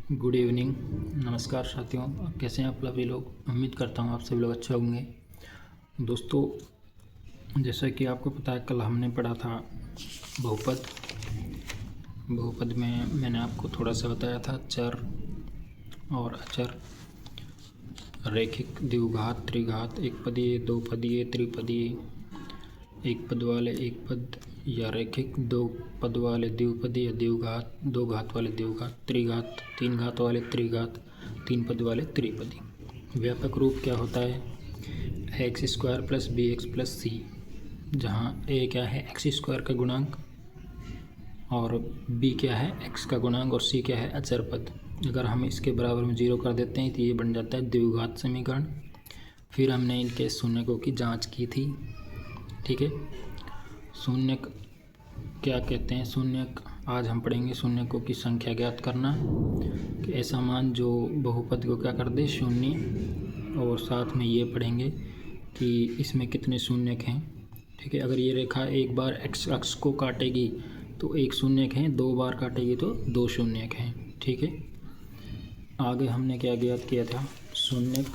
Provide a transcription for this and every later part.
Good evening. नमस्कार साथियों, कैसे हैं आप सभी लोग। उम्मीद करता हूँ आप सभी लोग अच्छे होंगे। दोस्तों, जैसा कि आपको पता है, कल हमने पढ़ा था बहुपद में मैंने आपको थोड़ा सा बताया था चर और अचर, रैखिक, द्विघात, त्रिघात, एक पदीय, दो पदीय, त्रिपदीय, एक पद वाले एक पद या रैखिक, दो पद वाले द्विपदी या द्विघात, दो घात वाले द्विघात, त्रिघात, तीन घात वाले त्रिघात, तीन पद वाले त्रिपदी। व्यापक रूप क्या होता है? X square plus b x plus c, जहाँ ए क्या है एक्स स्क्वायर का गुणांक और बी क्या है एक्स का गुणांक और सी क्या है अचर पद। अगर हम इसके बराबर में जीरो कर देते हैं तो ये बन जाता है द्विघात समीकरण। फिर हमने इनके शून्यकों की जांच की थी, ठीक है। शून्य क्या कहते हैं? शून्यक आज हम पढ़ेंगे शून्यकों की संख्या ज्ञात करना, कि ऐसा मान जो बहुपद को क्या कर दे शून्य, और साथ में ये पढ़ेंगे कि इसमें कितने शून्यक हैं, ठीक है। अगर ये रेखा एक बार एक्स अक्ष को काटेगी तो एक शून्यक है, दो बार काटेगी तो दो शून्यक हैं, ठीक है। आगे हमने क्या ज्ञात किया था? शून्यक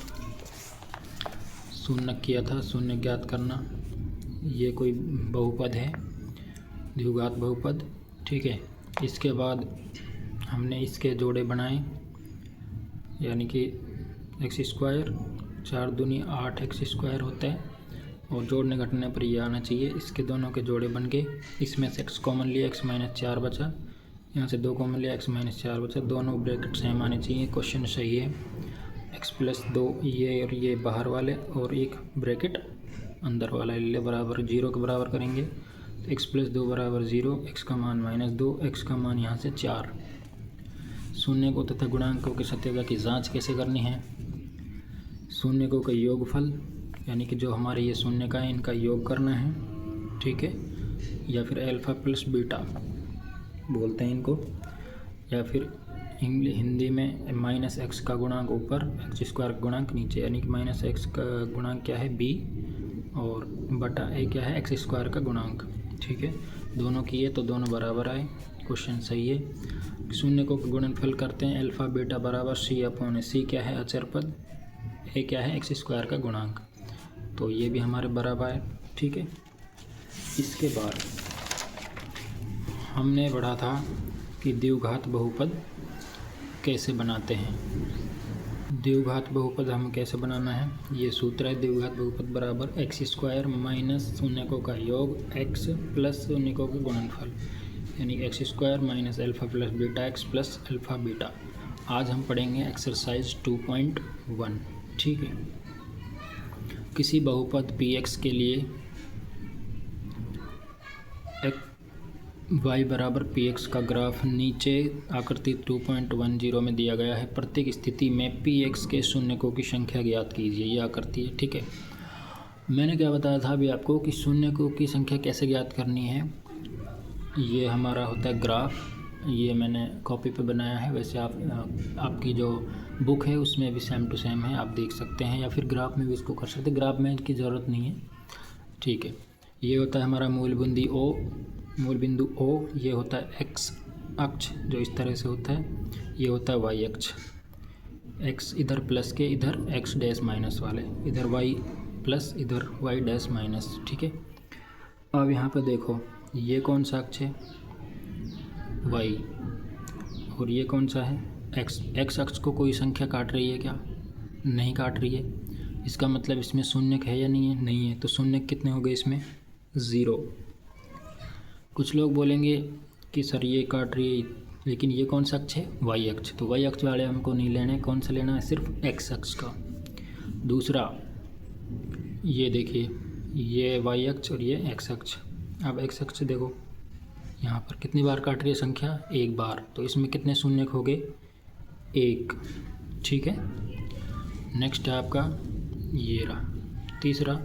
किया था, शून्य ज्ञात करना। ये कोई बहुपद है, द्विघात बहुपद, ठीक है। इसके बाद हमने इसके जोड़े बनाए, यानी कि एक्स स्क्वायर, 4 दूनी 8 एक्स स्क्वायर होता है, और जोड़ने घटने पर ये आना चाहिए। इसके दोनों के जोड़े बन गए। इसमें से एक्स कॉमन लिया, एक्स माइनस 4 बचा, यहाँ से 2 कॉमन लिया, एक्स माइनस 4 बचा। दोनों ब्रैकेट सेम आने चाहिए। क्वेश्चन सही है। एक्स प्लस 2 ये और ये बाहर वाले, और एक ब्रैकेट अंदर वाला ले बराबर 0 के बराबर करेंगे तो एक्स प्लस 2 बराबर 0, एक्स का मान -2, एक्स का मान यहाँ से 4। शून्यकों तथा गुणांकों की सत्यता की जांच कैसे करनी है? शून्यकों का योगफल, यानी कि जो हमारे ये शून्यक है इनका योग करना है, ठीक है। या फिर अल्फा प्लस बीटा बोलते हैं इनको, या फिर हिंदी में माइनस एक्स का गुणांक ऊपर, एक्स स्क्वायर का गुणांक नीचे, यानी कि माइनस एक्स का गुणांक क्या है बी, और बटा ए क्या है एक्स स्क्वायर का गुणांक, ठीक है। दोनों किए तो दोनों बराबर आए। क्वेश्चन सही है। शून्यकों का गुणनफल करते हैं, अल्फा बीटा बराबर सी अपॉन ए। सी क्या है अचर पद, ए क्या है एक्स स्क्वायर का गुणांक, तो ये भी हमारे बराबर है, ठीक है। इसके बाद हमने पढ़ा था कि द्विघात बहुपद कैसे बनाते हैं। द्विघात बहुपद हमें कैसे बनाना है, ये सूत्र है। द्विघात बहुपद बराबर एक्स स्क्वायर माइनस शून्यकों का योग एक्स प्लस शून्यकों का गुणनफल, यानी x square minus alpha plus beta x plus alpha beta. आज हम पढ़ेंगे एक्सरसाइज 2.1, ठीक है। किसी बहुपद पी एक्स के लिए y बराबर पी एक्स का ग्राफ नीचे आकृति 2.10 में दिया गया है। प्रत्येक स्थिति में पी एक्स के शून्यकों की संख्या ज्ञात कीजिए। ये आकृति है, ठीक है। मैंने क्या बताया था अभी आपको कि शून्यकों की संख्या कैसे ज्ञात करनी है। ये हमारा होता है ग्राफ, ये मैंने कॉपी पे बनाया है। वैसे आपकी जो बुक है उसमें भी सेम टू सेम है, आप देख सकते हैं, या फिर ग्राफ में भी इसको कर सकते हैं। ग्राफ में इसकी ज़रूरत नहीं है, ठीक है। ये होता है हमारा मूल बिंदु O। ये होता है एक्स अक्ष जो इस तरह से होता है, ये होता है वाई अक्ष। एक्स इधर प्लस के, इधर एक्स डैश माइनस वाले, इधर वाई प्लस, इधर वाई डैश माइनस, ठीक है। अब यहाँ पे देखो, ये कौन सा अक्ष है वाई, और ये कौन सा है एक्स। एक्स अक्ष को कोई संख्या काट रही है क्या? नहीं काट रही है। इसका मतलब इसमें शून्यक है या नहीं है? नहीं है। तो शून्यक कितने हो गए इसमें? 0। कुछ लोग बोलेंगे कि सर ये काट रही है, लेकिन ये कौन सा अक्ष है? वाई अक्ष। तो वाई अक्ष वाले हमको नहीं लेने, कौन सा लेना है? सिर्फ एक्स अक्ष का। दूसरा ये देखिए, ये वाई अक्ष और ये एक्स अक्ष। अब एक्स अक्ष देखो, यहाँ पर कितनी बार काट रही है संख्या? एक बार। तो इसमें कितने शून्यक हो गए? 1, ठीक है। नेक्स्ट है आपका ये रहा तीसरा,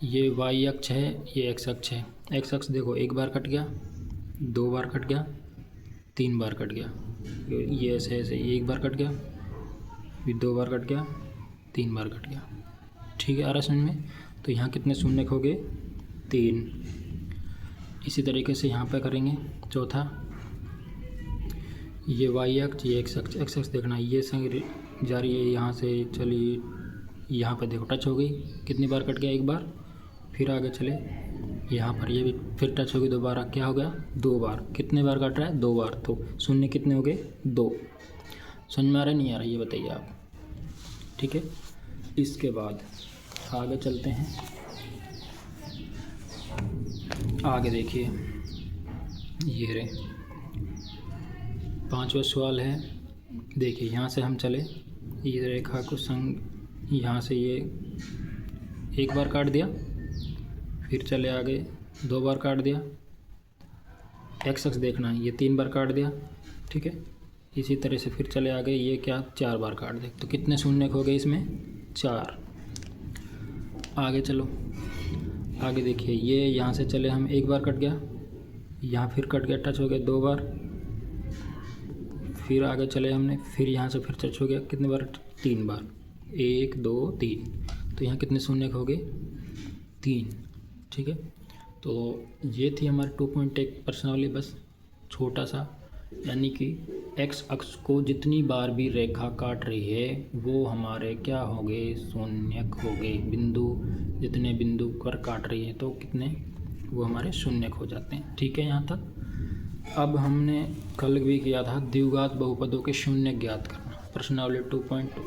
ये वाई अक्ष है, ये एक्स अक्ष है। एक्स अक्ष देखो, एक बार कट गया, 2 बार कट गया, 3 बार कट गया, ये ऐसे ऐसे, एक बार कट गया, फिर 2 बार कट गया, 3 बार कट गया, ठीक है। आ रहा समझ में? तो यहाँ कितने शून्यक हो गए? 3। इसी तरीके से यहाँ पे करेंगे चौथा, ये वाई एक्स, ये एक्स एक्स देखना, ये संग जा रही है यहाँ से चली, यहाँ पर देखो टच हो गई, कितनी बार कट गया, एक बार, फिर आगे चले यहाँ पर ये भी फिर टच हो गई दोबारा, क्या हो गया, 2 बार, कितने बार कट रहा है, 2 बार, तो शून्य कितने हो गए, 2। समझ में आ रहा है नहीं आ रहा ये बताइए आप, ठीक है। इसके बाद आगे चलते हैं, आगे देखिए, ये रहे 5वां सवाल है। देखिए यहाँ से हम चले, ये रेखा को संग यहाँ से ये 1 बार काट दिया, फिर चले आगे 2 बार काट दिया, एक्स एक्स देखना है, ये 3 बार काट दिया, ठीक है। इसी तरह से फिर चले आगे, ये क्या 4 बार काट दे, तो कितने शून्य हो गए इसमें, 4। आगे चलो, आगे देखिए, ये यहाँ से चले हम 1 बार कट गया, यहाँ फिर कट गया, टच हो गया 2 बार, फिर आगे चले हमने, फिर यहाँ से फिर टच हो गया, कितने बार, 3 बार, 1 2 3, तो यहाँ कितने शून्य हो गए, 3, ठीक है। तो ये थी हमारी 2.1 प्रश्नावली, बस छोटा सा, यानी कि एक्स अक्ष को जितनी बार भी रेखा काट रही है वो हमारे क्या हो गए, शून्यक हो गए, बिंदु जितने बिंदु पर काट रही है तो कितने, वो हमारे शून्यक हो जाते हैं, ठीक है यहाँ तक। अब हमने कल भी किया था द्विघात बहुपदों के शून्य ज्ञात करना, प्रश्नावली 2.2।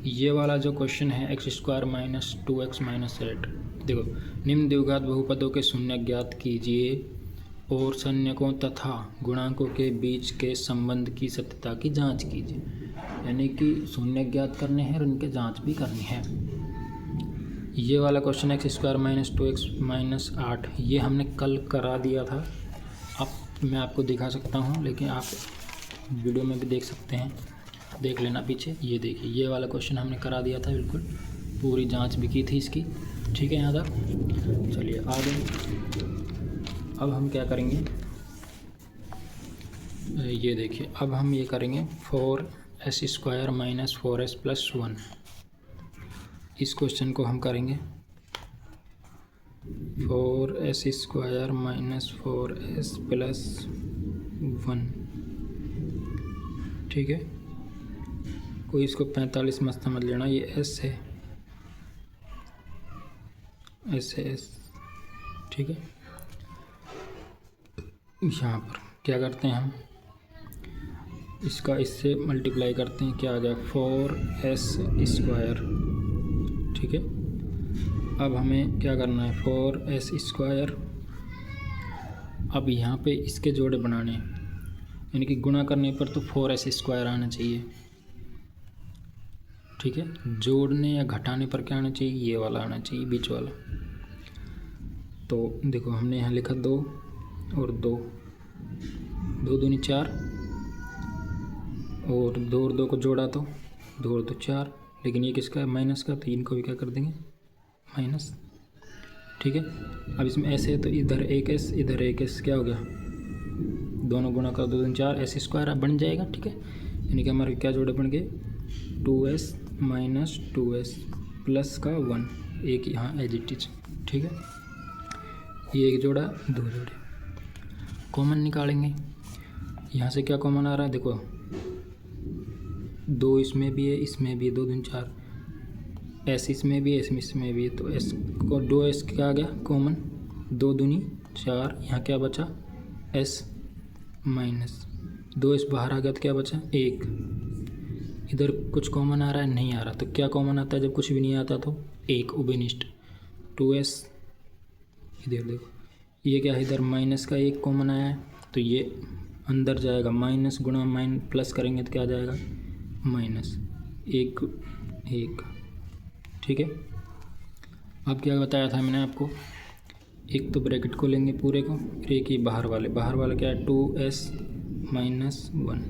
ये वाला जो क्वेश्चन है x² माइनस 2x माइनस 8, देखो, निम्न द्विघात बहुपदों के शून्य ज्ञात कीजिए और संज्ञकों तथा गुणांकों के बीच के संबंध की सत्यता की जांच कीजिए, यानी कि शून्य ज्ञात करने हैं और उनके जांच भी करनी है। ये वाला question x² minus 2x minus 8, ये हमने कल करा दिया था। अब मैं आपको दिखा सकता हूँ, लेकिन आप वीडियो में भी देख सकते हैं, देख लेना पीछे। ये देखिए, ये वाला क्वेश्चन हमने करा दिया था, बिल्कुल पूरी जांच भी की थी इसकी, ठीक है यहाँ तक। चलिए आगे, अब हम क्या करेंगे, ये देखिए, अब हम ये करेंगे 4s² माइनस 4s प्लस 1, इस क्वेश्चन को हम करेंगे 4s² माइनस 4s प्लस 1, ठीक है। कोई इसको 45 मत समझ लेना, ये s है, s है s, ठीक है। यहाँ पर क्या करते हैं हम, इसका इससे मल्टीप्लाई करते हैं, क्या आ गया 4s², ठीक है। अब हमें क्या करना है, 4s², अब यहाँ पे इसके जोड़े बनाने हैं, यानी कि गुणा करने पर तो 4s² आना चाहिए, ठीक है। जोड़ने या घटाने पर क्या आना चाहिए, ये वाला आना चाहिए, बीच वाला। तो देखो हमने यहाँ लिखा 2 और 2, 2 दूनी 4, और 2 और 2 को जोड़ा तो 2 और 2 4, लेकिन ये किसका है, माइनस का, तो इनको भी क्या कर देंगे, माइनस, ठीक है। अब इसमें ऐसे है तो इधर एक s इधर एक s, क्या हो गया, दोनों गुणा कर 2 दूनी 4, s² बन जाएगा, ठीक है। यानी कि हमारे क्या जोड़े बन गए, 2s माइनस 2s प्लस का 1, एक यहाँ एज इट इज, ठीक है। ये एक जोड़ा, 2 जोड़े, कॉमन निकालेंगे। यहाँ से क्या कॉमन आ रहा है, देखो 2 इसमें भी है, इसमें भी है, 2 दूनी 4, s इसमें भी है, इसमें भी है, तो s को 2s क्या आ गया कॉमन, 2 दूनी 4, यहाँ क्या बचा, s माइनस 2s बाहर आ गया तो क्या बचा, 1, इधर कुछ कॉमन आ रहा है, नहीं आ रहा, तो क्या कॉमन आता है जब कुछ भी नहीं आता, तो 1 उभयनिष्ठ, 2s, इधर देखो ये क्या है, इधर माइनस का 1 कॉमन आया है, तो ये अंदर जाएगा, माइनस गुणा प्लस करेंगे तो क्या आ जाएगा, माइनस 1 1, ठीक है। अब क्या बताया था मैंने आपको, एक तो ब्रैकेट को लेंगे पूरे को, फिर एक ही बाहर वाला क्या है, 2s माइनस 1,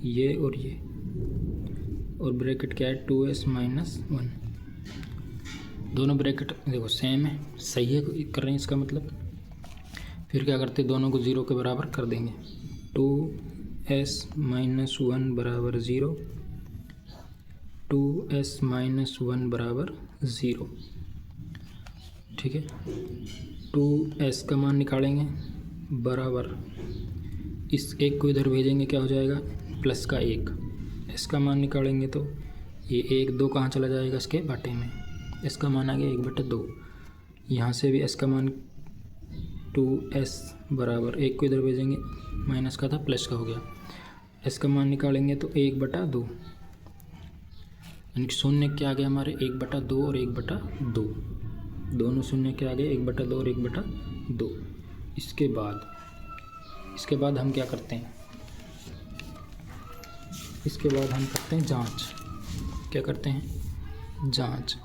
ये और ब्रैकेट क्या है, 2s माइनस 1, दोनों ब्रैकेट देखो सेम है, सही है कर रहे हैं इसका मतलब। फिर क्या करते हैं, दोनों को 0 के बराबर कर देंगे, 2s माइनस 1 बराबर 0, 2s माइनस 1 बराबर 0, ठीक है। 2s का मान निकालेंगे, बराबर इस एक को इधर भेजेंगे, क्या हो जाएगा प्लस का 1, इसका मान निकालेंगे तो ये 1 2 कहाँ चला जाएगा इसके बाटे में, इसका मान आ गया 1/2। यहाँ से भी एस का मान 2s बराबर 1 को इधर भेजेंगे, माइनस का था प्लस का हो गया। एस का मान निकालेंगे तो 1/2, यानी कि शून्य क्या आ गया हमारे 1/2 और 1/2, दोनों शून्य क्या आ गए 1/2 और 1/2। इसके बाद हम क्या करते हैं, इसके बाद हम करते हैं जांच। क्या करते हैं, जांच।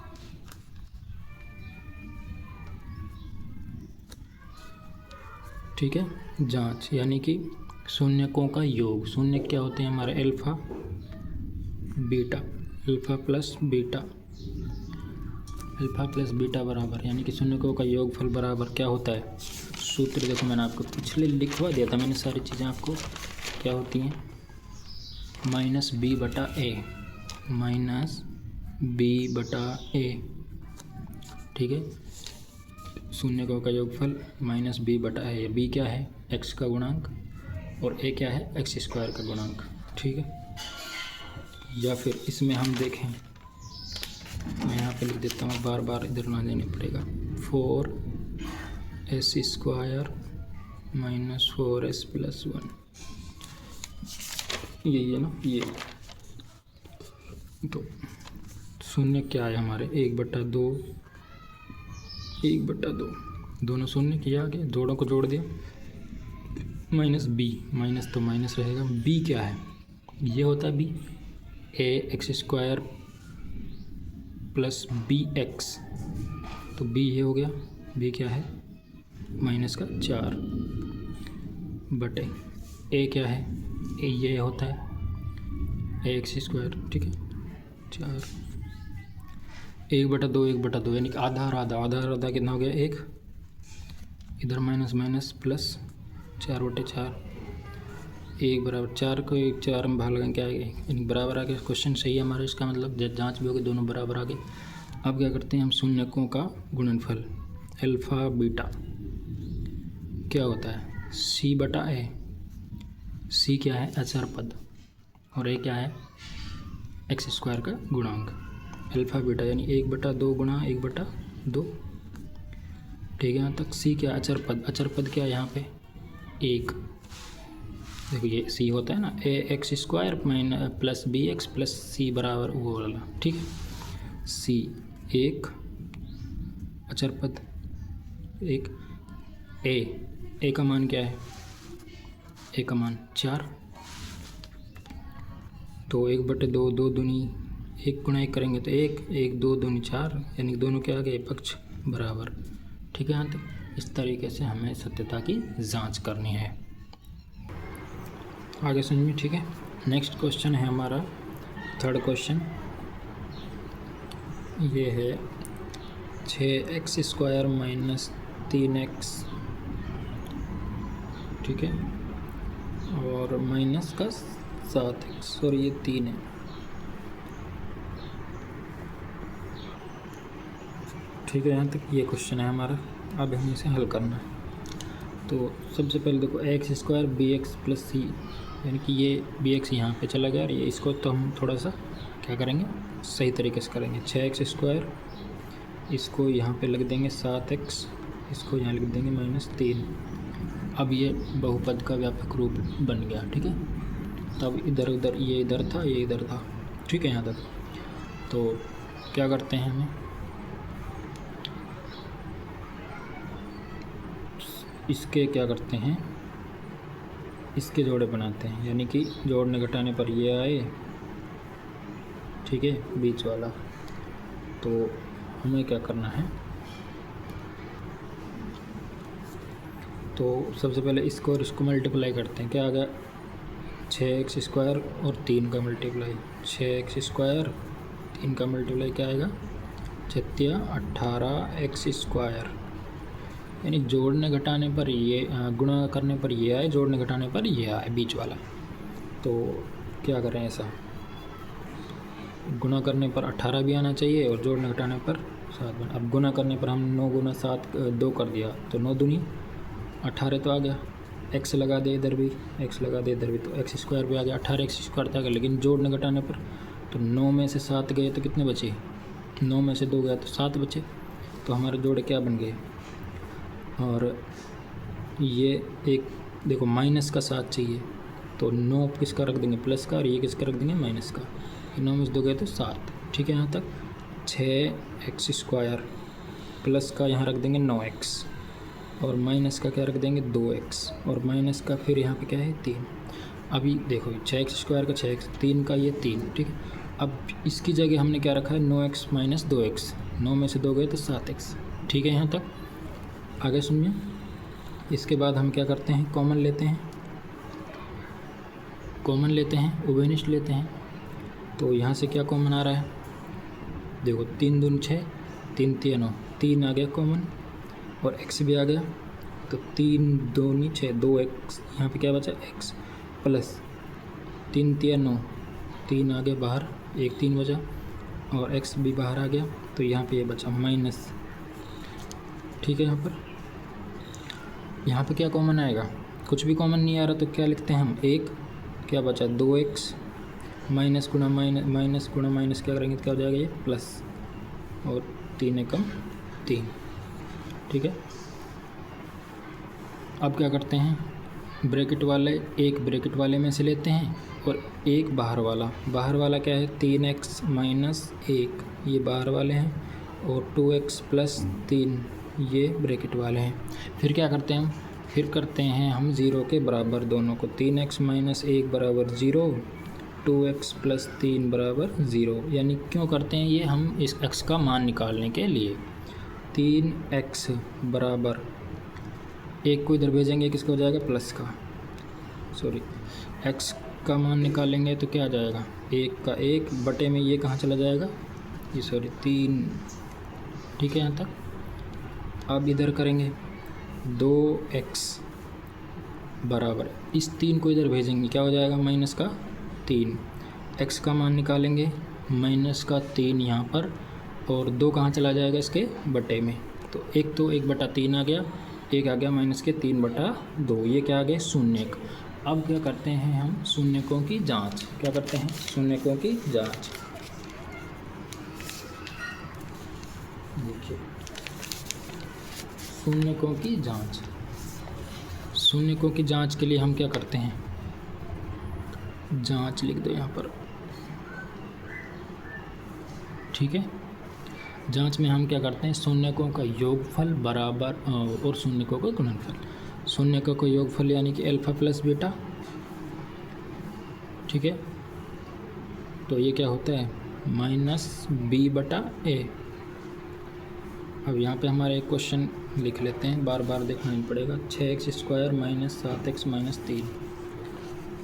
ठीक है, जांच यानी कि शून्यकों का योग। शून्य क्या होते हैं हमारे alpha beta, alpha plus beta बराबर, यानी कि शून्यकों का योगफल बराबर क्या होता है, सूत्र देखो मैंने आपको पिछले लिखवा दिया था, मैंने सारी चीज़ें आपको, क्या होती हैं -b/a, ठीक है। शून्यकों का योगफल -b/a, b क्या है x का गुणांक और a क्या है x² का गुणांक, ठीक है। या फिर इसमें हम देखें, मैं यहाँ पे लिख देता हूँ, बार बार इधर ना देने पड़ेगा, 4s² - 4s + 1, यही है ना ये। तो शून्य क्या है हमारे 1/2, दोनों शून्य किया आगे, जोड़ों को जोड़ दिया, -b, माइनस तो माइनस रहेगा। b क्या है, ये होता है b, ax² + bx, तो b ये हो गया, b क्या है -4 बटे a क्या है, a ये होता है ax², ठीक है 4, 1/2 यानी कि आधा और आधा कितना हो गया 1, इधर माइनस प्लस 4/4, 1 बराबर 4 को 4 में भाग लगाएंगे क्या आएगा, यानी बराबर आ गया। क्वेश्चन सही है हमारा, इसका मतलब जांच भी होगी, दोनों बराबर आ गए। अब क्या करते हैं हम, शून्यकों का गुणनफल अल्फा बीटा क्या होता है c/a, c क्या है अचर पद और a क्या है x² का गुणांक, अल्फा बीटा यानी 1/2 गुणा 1/2, ठीक है। यहाँ तक c क्या अचर पद क्या है यहाँ पे 1, देखो ये c होता है ना ax² + bx + c बराबर वो वाला, ठीक है। c 1 अचर पद 1, a का मान क्या है, a का मान 4, तो 1/2, 2 दूनी 1 गुणा 1 करेंगे तो 1 2 दूनी 4, यानी दोनों क्या आ गए पक्ष बराबर, ठीक है। यहाँ तक इस तरीके से हमें सत्यता की जांच करनी है, आगे समझिए, ठीक है। नेक्स्ट क्वेश्चन है हमारा थर्ड क्वेश्चन, ये है 6x² - 3x, ठीक है, और माइनस का 7x, और ये 3 है, ठीक है। यहाँ तक ये क्वेश्चन है हमारा, अब हमें इसे हल करना है। तो सबसे पहले देखो ax² bx + c, यानी कि ये bx यहाँ पे चला गया और ये इसको तो हम थोड़ा सा क्या करेंगे सही तरीके से करेंगे। 6x², इसको यहाँ पे लिख देंगे 7x, इसको यहाँ लिख देंगे -3। अब ये बहुपद का व्यापक रूप बन गया, ठीक है। तब इधर उधर ये इधर था, ये इधर था, ठीक है। यहाँ तक तो क्या करते हैं, हमें इसके क्या करते हैं, इसके जोड़े बनाते हैं, यानी कि जोड़ने घटाने पर ये आए, ठीक है, बीच वाला। तो हमें क्या करना है, तो सबसे पहले इसको और इसको मल्टीप्लाई करते हैं, क्या आ गया 6x² और 3 का मल्टीप्लाई, 6x², 3 का मल्टीप्लाई क्या आएगा 6 18x², यानी जोड़ने घटाने पर ये गुणा करने पर ये आए, जोड़ने घटाने पर ये आए बीच वाला। तो क्या करें, ऐसा गुणा करने पर 18 भी आना चाहिए और जोड़ने घटाने पर 7 बना। अब गुणा करने पर हम 9 × 7 2 कर दिया, तो 9 दूनी 18 तो आ गया, एक्स लगा दे इधर भी, एक्स लगा दे इधर भी, तो एक्स स्क्वायर भी आ गया, 18 एक्स स्क्वायर था। लेकिन जोड़ने घटाने पर तो 9 में से 7 गए तो कितने बचे, 9 में से 2 गया तो 7 बचे। तो हमारे जोड़े क्या बन गए, और ये एक देखो माइनस का 7 चाहिए, तो 9 किसका रख देंगे, प्लस का, और ये किसका रख देंगे, माइनस का। 9 में से 2 गए तो 7। ठीक है, यहाँ तक 6 एक्स स्क्वायर प्लस का यहाँ रख देंगे 9x, और माइनस का क्या रख देंगे 2x, और माइनस का फिर यहाँ पे क्या है 3। अभी देखो 6x स्क्वायर का 6x, 3 का ये 3। ठीक है, अब इसकी जगह हमने क्या रखा है 9x माइनस 2x, 9 में से 2 गए तो 7x। ठीक है, यहाँ तक आगे सुनिए। इसके बाद हम क्या करते हैं, कॉमन लेते हैं, कॉमन लेते हैं, उभयनिष्ठ लेते हैं। तो यहाँ से क्या कॉमन आ रहा है, देखो 3 दूनी 6, 3 3 9, 3 आ गया कॉमन, और x भी आ गया। तो 3 दूनी 6, 2x, यहाँ पे क्या बचा x, प्लस 3 3 9, 3 आ गया बाहर, 1 3 बचा, और x भी बाहर आ गया। तो यहाँ पे ये बचा माइनस। ठीक है, यहाँ पे क्या कॉमन आएगा, कुछ भी कॉमन नहीं आ रहा, तो क्या लिखते हैं हम, 1 क्या बचा 2x, माइनस गुणा माइनस, माइनस गुणा माइनस क्या करेंगे तो क्या हो जाएगा ये प्लस, और 3 एकम 3। ठीक है, अब क्या करते हैं, ब्रैकेट वाले एक ब्रैकेट वाले में से लेते हैं, और एक बाहर वाला क्या है 3x माइनस 1, ये बाहर वाले हैं, और 2x प्लस 3 ये ब्रैकेट वाले हैं। फिर क्या करते हैं हम, फिर करते हैं हम 0 के बराबर दोनों को, 3x माइनस 1 बराबर 0, 2x प्लस 3 बराबर 0। यानी क्यों करते हैं ये, हम इस x का मान निकालने के लिए। 3x बराबर 1 को इधर भेजेंगे, किसका हो जाएगा प्लस का, सॉरी x का मान निकालेंगे तो क्या आ जाएगा, 1 का 1 बटे में ये कहाँ चला जाएगा, ये सॉरी 3। ठीक है, यहाँ तक। अब इधर करेंगे 2x बराबर, इस 3 को इधर भेजेंगे, क्या हो जाएगा माइनस का 3, x का मान निकालेंगे माइनस का 3 यहाँ पर, और 2 कहाँ चला जाएगा इसके बटे में, तो 1 बटा 3 आ गया, 1 आ गया माइनस के 3 बटा 2, ये क्या आ गए शून्यक। अब क्या करते हैं हम, शून्यकों की जांच, क्या करते हैं शून्यकों की जांच। देखिए शून्यकों की जांच, शून्यकों की जांच के लिए हम क्या करते हैं, जांच लिख दो यहाँ पर। ठीक है, जांच में हम क्या करते हैं, शून्यकों का योगफल बराबर और शून्यकों का गुणनफल। शून्यकों का योगफल यानी कि अल्फा प्लस बीटा। ठीक है, तो ये क्या होता है माइनस b बटा a। अब यहाँ पे हमारा एक क्वेश्चन लिख लेते हैं, बार बार देखना नहीं पड़ेगा। 6x square minus 7x minus 3,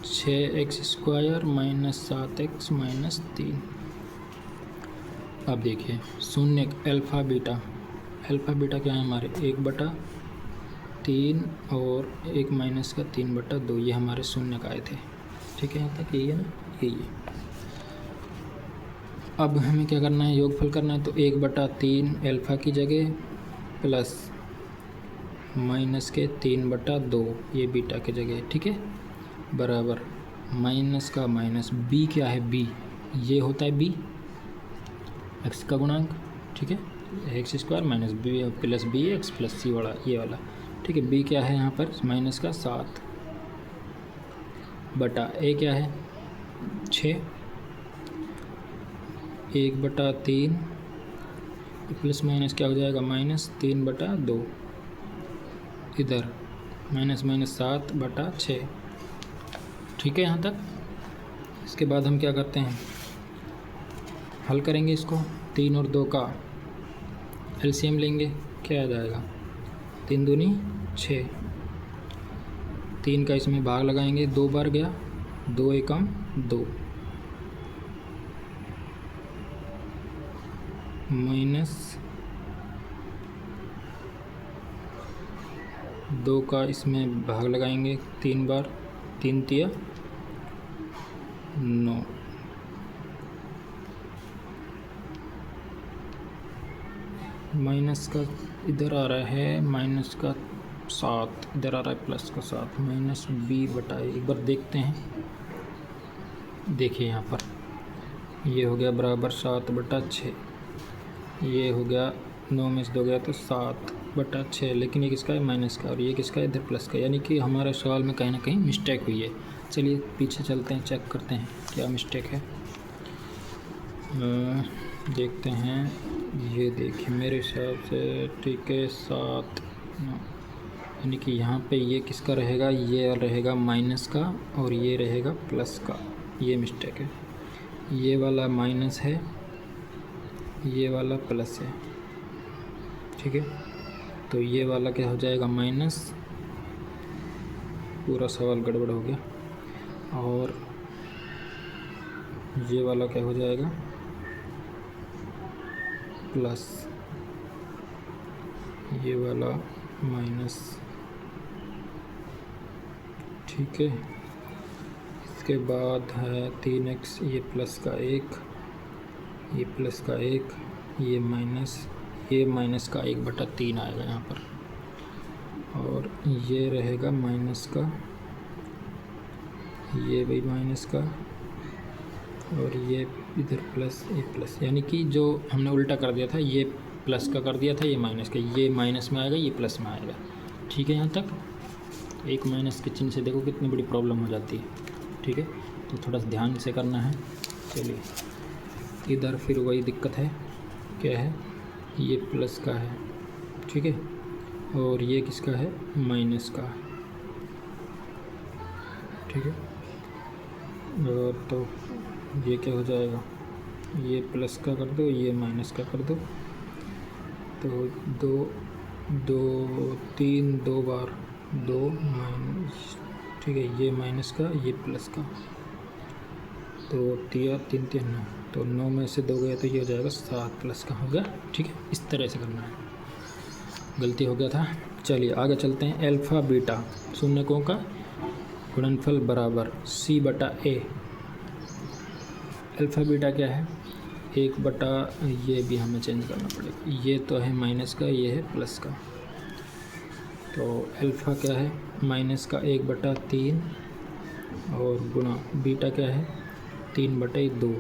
6x square minus 7x minus 3। अब देखिए शून्य अल्फ़ा बीटा क्या है हमारे 1/3 और 1 माइनस का 3/2, ये हमारे शून्य का आए थे। ठीक है, यहाँ तक यही है ना, यही है। अब हमें क्या करना है, योगफल करना है, तो 1/3 अल्फ़ा की जगह प्लस माइनस के 3/2 ये बीटा की जगह। ठीक है, बराबर माइनस का माइनस, b क्या है, b ये होता है b x का गुणांक। ठीक है, x square minus b plus b x plus c वाला ये वाला। ठीक है, b क्या है यहाँ पर माइनस का 7 बटा a क्या है 6, 1/3 प्लस माइनस क्या हो जाएगा माइनस 3/2, इधर माइनस माइनस 7/6। ठीक है, यहाँ तक। इसके बाद हम क्या करते हैं, हल करेंगे इसको, 3 और 2 का एलसीएम लेंगे, क्या आ जाएगा 3 दूनी 6, 3 का इसमें भाग लगाएंगे, 2 बार गया, 2 एकम 2 माइनस 2 का इसमें भाग लगाएंगे 3 बार, 3 तिया 9, माइनस का इधर आ रहा है माइनस का 7, इधर आ रहा है प्लस का 7 माइनस बी बटा ए। एक बार देखते हैं, देखिए यहाँ पर ये हो गया बराबर 7/6, ये हो गया 9 में से 2 गया तो 7/6, लेकिन ये किसका है माइनस का, और ये किसका है इधर प्लस का, यानी कि हमारे सवाल में कहीं ना कहीं मिस्टेक हुई है। चलिए पीछे चलते हैं, चेक करते हैं क्या मिस्टेक है। देखते हैं, ये देखिए मेरे हिसाब से ठीक है 7, यानी कि यहाँ पे ये किसका रहेगा, ये रहेगा माइनस का और ये रहेगा प्लस का, ये मिस्टेक है। ये वाला माइनस है, ये वाला प्लस है, ठीक है। तो ये वाला क्या हो जाएगा माइनस, पूरा सवाल गड़बड़ हो गया। और ये वाला क्या हो जाएगा प्लस, ये वाला माइनस, ठीक है। इसके बाद है 3x, ये प्लस का 1, ये प्लस का 1, ये माइनस का 1/3 आएगा यहाँ पर, और ये रहेगा माइनस का, ये भी माइनस का, और ये इधर प्लस, ये प्लस, यानी कि जो हमने उल्टा कर दिया था, ये प्लस का कर दिया था, ये माइनस का, ये माइनस में आएगा, ये प्लस में आएगा, ठीक है। यहाँ तक एक माइनस के चिन्ह से देखो कितनी बड़ी प्रॉब्लम हो जाती है, ठीक है। तो थोड़ा सा ध्यान से करना है। चलिए इधर फिर वही दिक्कत है, क्या है, ये प्लस का है, ठीक है, और ये किसका है माइनस का, ठीक है। और तो ये क्या हो जाएगा, ये प्लस का कर दो, ये माइनस का कर दो, तो 2 बार 2 माइनस, ठीक है, ये माइनस का, ये प्लस का, तो 3 3 9, तो 9 में से 2 गया तो ये हो जाएगा 7 प्लस का हो गया, ठीक है। इस तरह से करना है, गलती हो गया था। चलिए आगे चलते हैं। अल्फ़ा बीटा शून्यकों का गुणनफल बराबर C/A। अल्फ़ा बीटा क्या है, 1/, ये भी हमें चेंज करना पड़ेगा, ये तो है माइनस का, ये है प्लस का, तो अल्फ़ा क्या है माइनस का 1/3, और गुणा बीटा क्या है 3/2,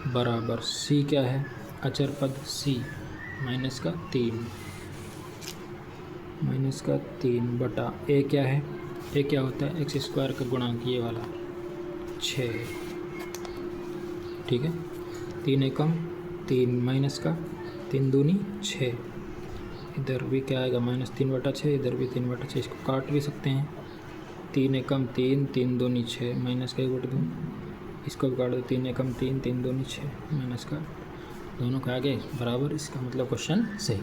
बराबर C क्या है अचर पद C माइनस का 3 बटा A क्या है, A क्या होता है x² का गुणांक, ये वाला 6, ठीक है। 3 एकम 3 माइनस का 3 दूनी 6, इधर भी क्या आएगा -3/6, इधर भी 3/6, इसको काट भी सकते हैं। 3 एकम 3, 3 दूनी 6, माइनस का 1/2, इसको भी काट दो, 3 एकम 3, 3 दूनी 6, माइनस का, दोनों का आगे बराबर, इसका मतलब क्वेश्चन सही,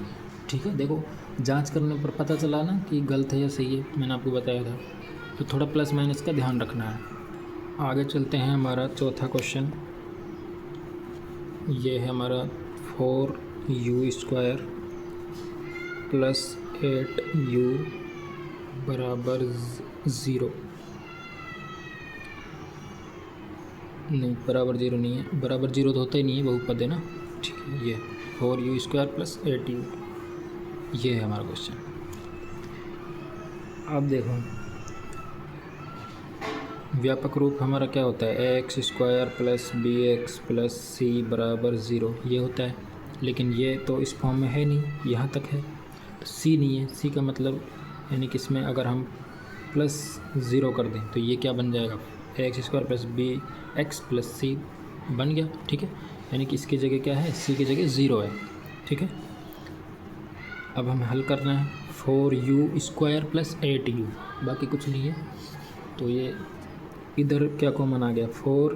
ठीक है। देखो जांच करने पर पता चला ना कि गलत है या सही है, मैंने आपको बताया था। तो थोड़ा प्लस माइनस का ध्यान रखना है। आगे चलते हैं, हमारा चौथा क्वेश्चन ये है हमारा 4u² + 8u बराबर 0, नहीं बराबर 0 नहीं है, बराबर 0 तो होता ही नहीं है, बहुपद है ना, ठीक है। ये 4u² + 8u, ये है हमारा क्वेश्चन। अब देखो व्यापक रूप हमारा क्या होता है, x² + bx + c बराबर 0, ये होता है, लेकिन ये तो इस फॉर्म में है नहीं, यहाँ तक है, तो c नहीं है। c का मतलब यानी कि इसमें अगर हम +0 कर दें तो ये क्या बन जाएगा, x² + bx + c बन गया, ठीक है। यानी कि इसकी जगह क्या है, c की जगह 0 है, ठीक है। अब हमें हल करना है 4u² + 8u, बाकी कुछ नहीं है, तो ये इधर क्या कॉमन आ गया 4,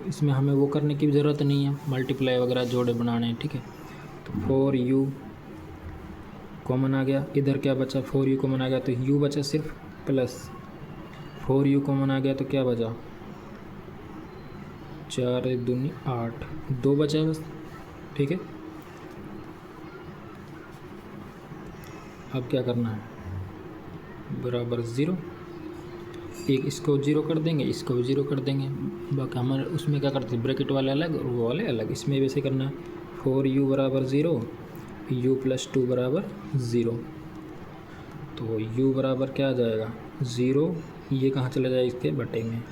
इसमें हमें वो करने की ज़रूरत नहीं है, मल्टीप्लाई वगैरह जोड़े बनाने हैं, ठीक है। तो 4u कॉमन आ गया, इधर क्या बचा 4u कॉमन आ गया, तो u बचा सिर्फ प्लस, 4u कॉमन आ गया तो क्या बचा 4 दूनी 8, 2 बचा बस, ठीक है। अब क्या करना है, बराबर 0, एक इसको 0 कर देंगे, इसको भी 0 कर देंगे, बाकी हमारे उसमें क्या करते हैं ब्रैकेट वाले अलग और वो वाले अलग, इसमें वैसे करना है 4u बराबर 0, u + 2 बराबर 0, तो u बराबर क्या आ जाएगा 0, ये कहाँ चला जाएगा इसके बटे में,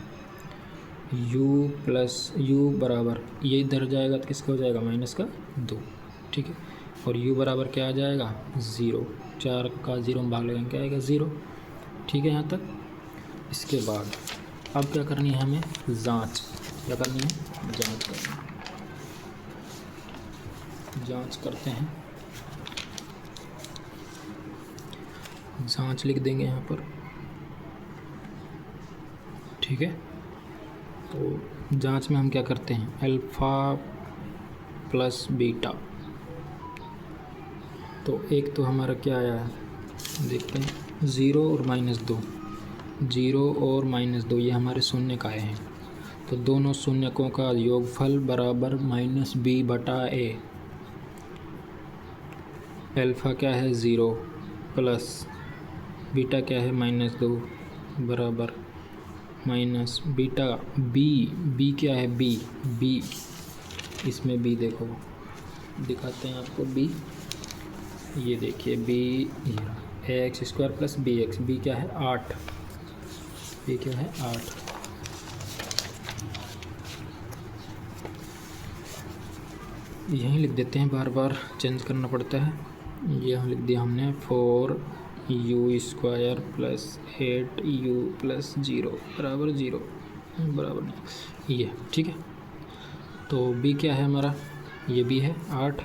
u प्लस u बराबर ये इधर जाएगा तो किसका हो जाएगा माइनस का 2, ठीक है। और u बराबर क्या आ जाएगा 0, 4 का 0 में भाग लगाएंगे क्या आएगा 0, ठीक है यहाँ तक। इसके बाद अब क्या करनी है हमें जांच, क्या करनी है जांच करनी है। जांच करते हैं, जांच लिख देंगे यहाँ पर, ठीक है। तो जांच में हम क्या करते हैं अल्फ़ा प्लस बीटा, तो एक तो हमारा क्या आया है देखते हैं 0 और -2, 0 और -2 ये हमारे शून्य का आए हैं, तो दोनों शून्यकों का योगफल बराबर -b बटा a। अल्फ़ा क्या है 0 प्लस बीटा क्या है -2 बराबर माइनस बीटा b क्या है b, इसमें b देखो दिखाते हैं आपको b, ये देखिए b ax² plus bx, b क्या है 8, b क्या है 8, यहीं लिख देते हैं, बार बार चेंज करना पड़ता है। यहाँ लिख दिया हमने 4u² प्लस 8u प्लस 0 बराबर 0 बराबर नहीं ये, ठीक है। तो b क्या है हमारा, ये b है 8,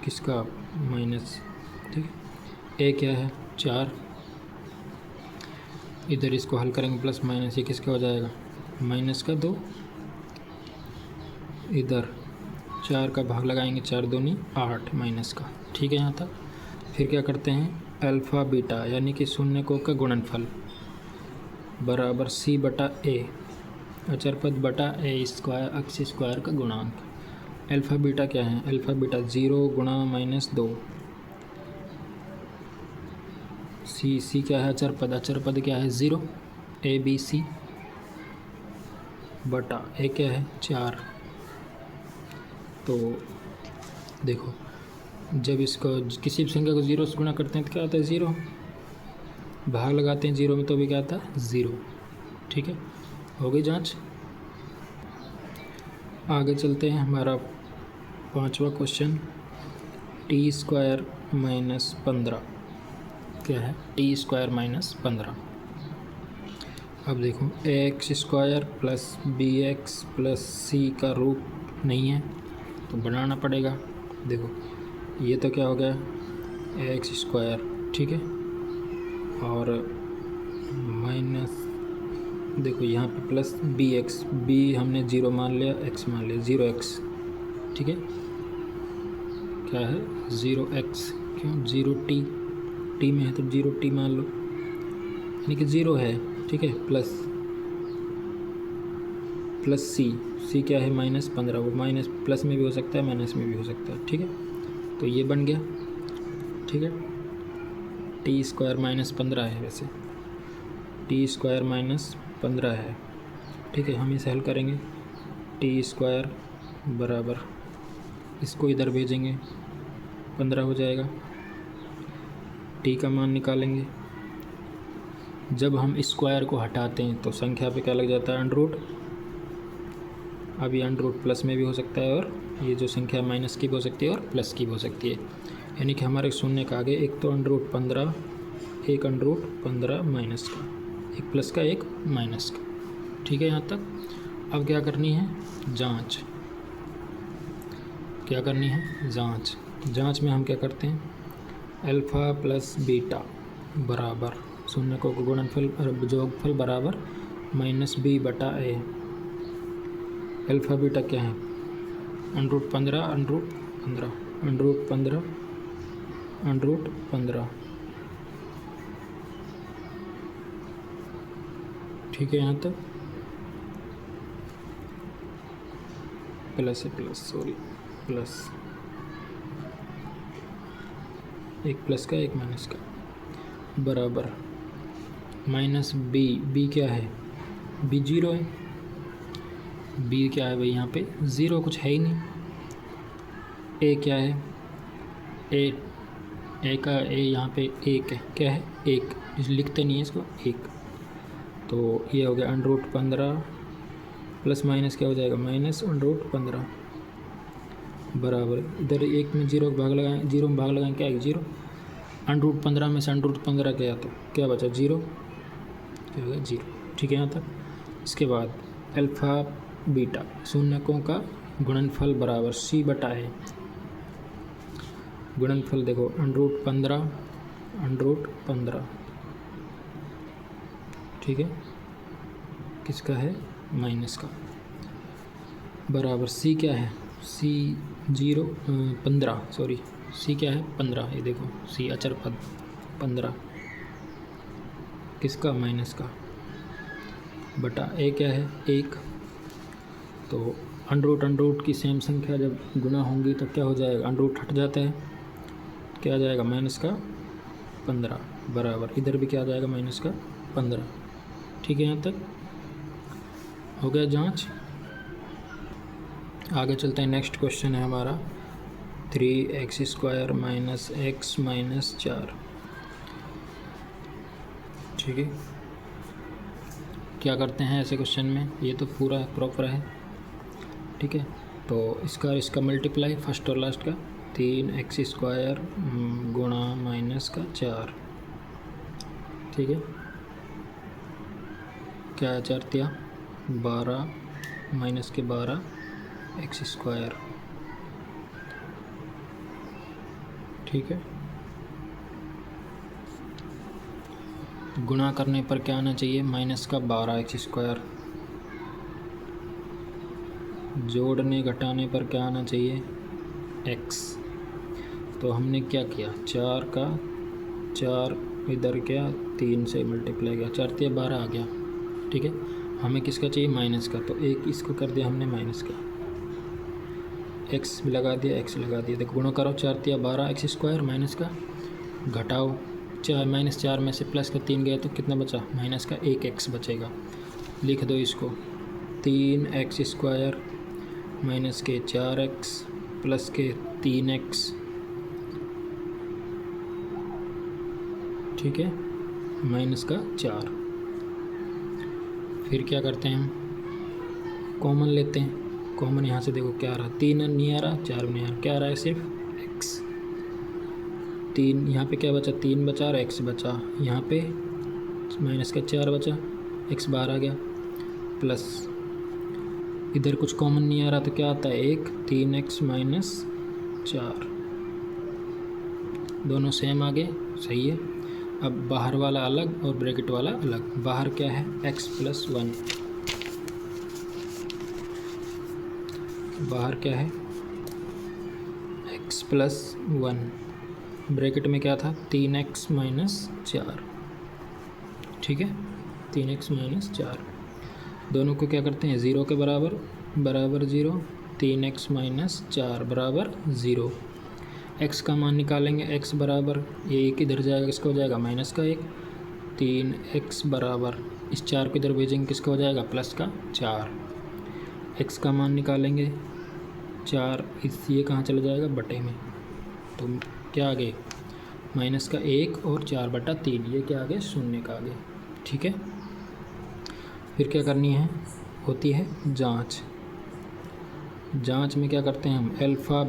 किसका माइनस, ठीक है। a क्या है 4, इधर इसको हल करेंगे प्लस माइनस, ये किसका हो जाएगा माइनस का 2, इधर 4 का भाग लगाएंगे 4 दूनी 8 माइनस का, ठीक है यहाँ तक। फिर क्या करते हैं अल्फ़ा बीटा यानी कि शून्यकों का गुणनफल बराबर c बटा a, अचर पद बटा a² अक्ष स्क्वायर का गुणांक। अल्फ़ा बीटा क्या है, अल्फ़ा बीटा 0 गुणा -2, c क्या है अचर पद क्या है 0, a b c बटा a क्या है 4। तो देखो जब इसको किसी भी संख्या को 0 से गुणा करते हैं तो क्या आता है 0, भाग लगाते हैं 0 में तो भी क्या आता है 0, ठीक है। हो गई जांच। आगे चलते हैं, हमारा 5वां क्वेश्चन t² - 15 क्या है t² - 15। अब देखो ax² plus bx plus c का रूप नहीं है तो बनाना पड़ेगा। देखो ये तो क्या हो गया ax², ठीक है, और माइनस देखो यहाँ पे प्लस bx, b हमने 0 मान लिया, x मान लिया 0x, ठीक है। क्या है 0x, क्यों 0t में है तो 0t मान लो, यानी कि 0 है, ठीक है। प्लस c क्या है -15, वो माइनस प्लस में भी हो सकता है माइनस में भी हो सकता है, ठीक है। तो ये बन गया, ठीक है। t² - 15 है, वैसे t² - 15 है, ठीक है। हम इसे हल करेंगे, t² बराबर इसको इधर भेजेंगे 15 हो जाएगा, t का मान निकालेंगे। जब हम स्क्वायर को हटाते हैं तो संख्या पे क्या लग जाता है अंडर, अब ये अंडर प्लस में भी हो सकता है और ये जो संख्या माइनस की भी हो सकती है और प्लस की भी हो सकती है, यानी कि हमारे शून्य का आगे एक तो अंडर 15, एक अंडर 15 माइनस का, एक प्लस का एक माइनस का, ठीक है यहाँ तक। अब क्या करनी है जांच, क्या करनी है जांच। जांच में हम क्या करते हैं अल्फ़ा प्लस बीटा बराबर शून्यकों का गुणनफल जोगफल बराबर -b बटा a। अल्फ़ा बीटा क्या है अंडर 15 अंडर 15, ठीक है यहाँ तक। प्लस एक प्लस का एक माइनस का बराबर -b क्या है b 0 है, b क्या है भाई यहाँ पे 0 कुछ है ही नहीं। a क्या है a ए का ए यहाँ पे एक है, क्या है एक, लिखते नहीं है इसको एक। तो ये हो गया √15 प्लस माइनस क्या हो जाएगा -√15 बराबर, इधर एक में जीरो भाग लगाएं, जीरो में भाग लगाएं क्या है 0, √15 में से √15 गया तो क्या बचा 0, क्या हो गया 0। ठीक है यहाँ तक। इसके बाद अल्फ़ा बीटा शून्यकों का गुणनफल बराबर c/a, गुणनफल देखो √15 ठीक है, किसका है माइनस का, बराबर c क्या है c 15 सॉरी c क्या है 15, ये देखो c अचर पद 15 किसका माइनस का, बटा a क्या है 1। तो √√, की सेम संख्या जब गुना होंगी तो क्या हो जाएगा, √ हट जाता है, क्या आ जाएगा -15 बराबर, इधर भी क्या आ जाएगा -15। ठीक है यहाँ तक हो गया जांच। आगे चलते हैं, नेक्स्ट क्वेश्चन है हमारा 3x² - x - 4। ठीक है, क्या करते हैं ऐसे क्वेश्चन में, ये तो पूरा प्रॉपर है। ठीक है, तो इसका मल्टीप्लाई फर्स्ट और लास्ट का 3x² गुणा -4। ठीक है, क्या 4 दिया 12 -12 x²। ठीक है, गुणा करने पर क्या आना चाहिए -12 x², जोड़ने घटाने पर क्या आना चाहिए x। तो हमने क्या किया 4 का 4 इधर क्या 3 से मल्टीप्लाई किया, 4 × 12 आ गया। ठीक है, हमें किसका चाहिए माइनस का, तो एक इसको कर दिया हमने माइनस का, x भी लगा दिया x लगा दिया। देखो गुणा करो 4 × 12 x² माइनस का, घटाओ 4 -4 में से प्लस का 3 गया तो कितना बचा माइनस का 1x बचेगा। लिख दो इसको 3x² माइनस के 4x प्लस के 3x। ठीक है, माइनस का 4। फिर क्या करते हैं हम कॉमन लेते हैं, कॉमन यहाँ से देखो क्या आ रहा 3 नहीं आ रहा 4 नहीं आ रहा, क्या आ रहा है सिर्फ x। 3 यहाँ पे क्या बचा 3 बचा और x बचा, यहाँ पे माइनस का 4 बचा, x बाहर आ गया, प्लस इधर कुछ कॉमन नहीं आ रहा तो क्या आता है 1 3x - 4, दोनों सेम आगे सही है। अब बाहर वाला अलग और ब्रैकेट वाला अलग, बाहर क्या है x + 1, बाहर क्या है x + 1, ब्रैकेट में क्या था 3x - 4। ठीक है, 3x - 4, दोनों को क्या करते हैं 0 के बराबर 0, 3x - 4 बराबर 0। x का मान निकालेंगे, x बराबर ये एक इधर जाएगा, किसका हो जाएगा -1, 3x बराबर इस 4 को इधर भेजेंगे, किसका हो जाएगा +4। x का मान निकालेंगे 4, इस ये कहाँ चला जाएगा बटे में, तो क्या आ गए -1 और 4/3, ये क्या आ गए 0 का आगे। ठीक है, फिर क्या करनी है होती है जांच। जांच में क्या करते हैं हम अल्फ़ा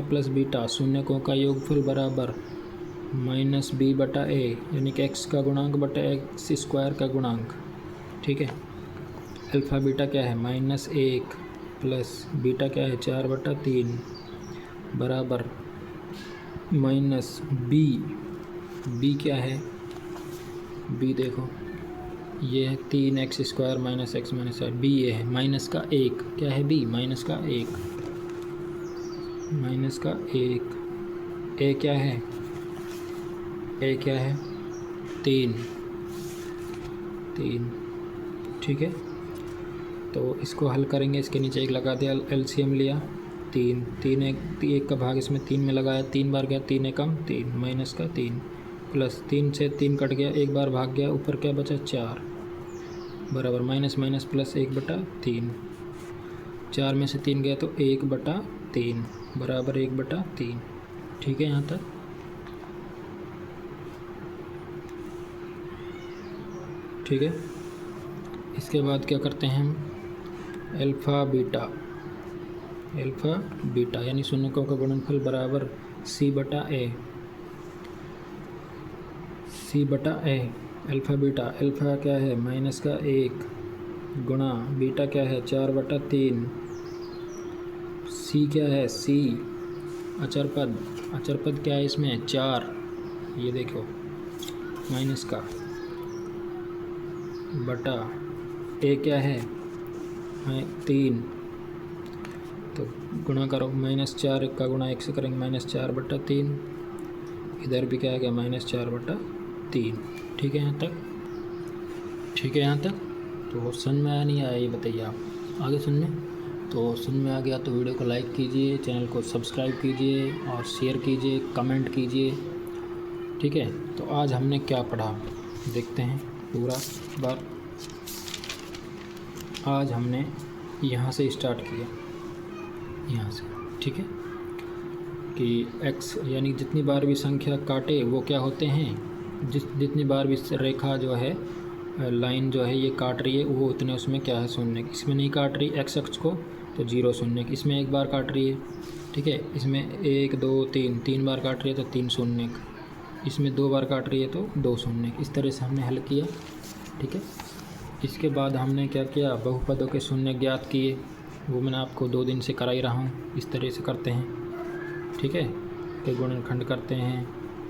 प्लस बीटा शून्यकों का योगफल बराबर -b/a, यानी कि x का गुणांक बटा x² का गुणांक। ठीक है, अल्फ़ा बीटा क्या है -1 प्लस बीटा क्या है 4/3 बराबर -b क्या है b देखो ये है 3x² - x - 4, b ये है माइनस का 1, क्या है b -1, a क्या है 3। ठीक है, तो इसको हल करेंगे, इसके नीचे 1 लगा दिया, एलसीएम लिया 3 1 का भाग इसमें 3 में लगाया, 3 बार गया 3 एकम 3 -3 प्लस 3 से 3 कट गया, 1 बार भाग गया, ऊपर क्या बचा 4 बराबर माइनस प्लस 1/3, 4 में से 3 गया तो 1/3 बराबर 1/3। ठीक है यहाँ तक। ठीक है। इसके बाद क्या करते हैं हम, अल्फ़ा बीटा यानी शून्यकों का गुणनफल बराबर सी बटा ए। अल्फ़ा बीटा, अल्फ़ा क्या है माइनस का 1 गुणा बीटा क्या है 4/3। सी क्या है, सी अचर पद क्या है इसमें 4, ये देखो माइनस का, बटा ए क्या है 3, तो गुणा करो -4 का गुणा 1 से करेंगे -4/3, इधर भी क्या है -4/3। ठीक है यहाँ तक। तो समझ में आया नहीं आया ये बताइए आप आगे सुनने। तो समझ में आ गया तो वीडियो को लाइक कीजिए, चैनल को सब्सक्राइब कीजिए और शेयर कीजिए, कमेंट कीजिए। ठीक है, तो आज हमने क्या पढ़ा देखते हैं पूरा बार। आज हमने यहाँ से स्टार्ट किया, यहाँ से, ठीक है, कि x यानी जितनी बार भी संख्या काटे वो क्या होते हैं, जितनी बार भी रेखा जो है, लाइन जो है ये काट रही है वो उतने उसमें क्या है शून्य। इसमें नहीं काट रही x अक्ष को तो 0 शून्य, इसमें एक बार काट रही है, ठीक है, इसमें 1 2 3 बार काट रही है तो 3 शून्य, इसमें 2 बार काट रही है तो 2 शून्य। इस तरह से हमने हल किया। ठीक है, इसके बाद हमने क्या किया, बहुपदों के शून्य ज्ञात किए, वो मैंने आपको 2 दिन से करा ही रहा हूँ। इस तरह से करते हैं, ठीक है, कि गुणनखंड करते हैं,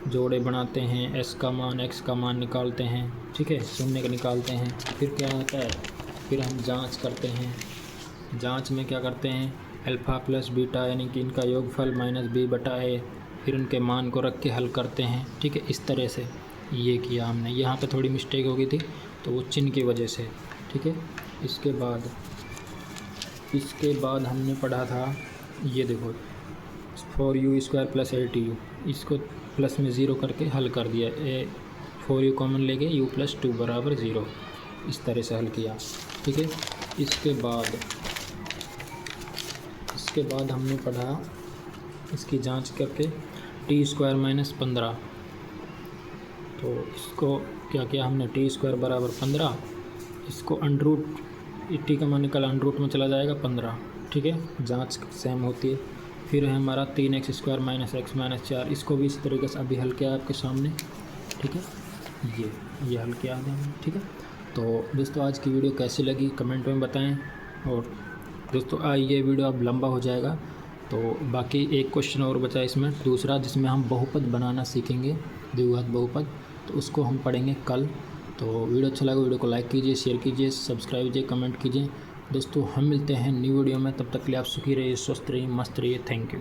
जोड़े बनाते हैं, s का मान x का मान निकालते हैं, ठीक है, शून्य का निकालते हैं। फिर क्या होता है, फिर हम जांच करते हैं। जांच में क्या करते हैं, अल्फ़ा प्लस बीटा यानी कि इनका योगफल -b/a, फिर उनके मान को रख के हल करते हैं। ठीक है, इस तरह से ये किया हमने। यहाँ पे थोड़ी मिस्टेक हो गई थी तो वो चिन्ह की वजह से। ठीक है, इसके बाद हमने पढ़ा था, ये देखो 4u² + 8u, इसको प्लस में 0 करके हल कर दिया। 4u कॉमन ले गए, u + 2 = 0, इस तरह से हल किया। ठीक है, इसके बाद हमने पढ़ा, इसकी जांच करके t² - 15, तो इसको क्या किया हमने, t² = 15, इसको अंडरूट, टी का मान निकल अंडरूट में चला जाएगा 15। ठीक है, जांच सेम होती है। फिर है हमारा 3x² - x - 4, इसको भी इस तरीके से अभी हल किया आपके सामने। ठीक है, ये हल किया है हमने। ठीक है, तो दोस्तों आज की वीडियो कैसी लगी कमेंट में बताएं। और दोस्तों ये वीडियो अब लंबा हो जाएगा, तो बाकी एक क्वेश्चन और बचा इसमें दूसरा, जिसमें हम बहुपद बनाना सीखेंगे, द्विघात बहुपद, तो उसको हम पढ़ेंगे कल। तो वीडियो अच्छा लगा वीडियो को लाइक कीजिए, शेयर कीजिए, सब्सक्राइब कीजिए, कमेंट कीजिए। दोस्तों हम मिलते हैं न्यू वीडियो में, तब तक के लिए आप सुखी रहिए, स्वस्थ रहिए, मस्त रहिए। Thank you.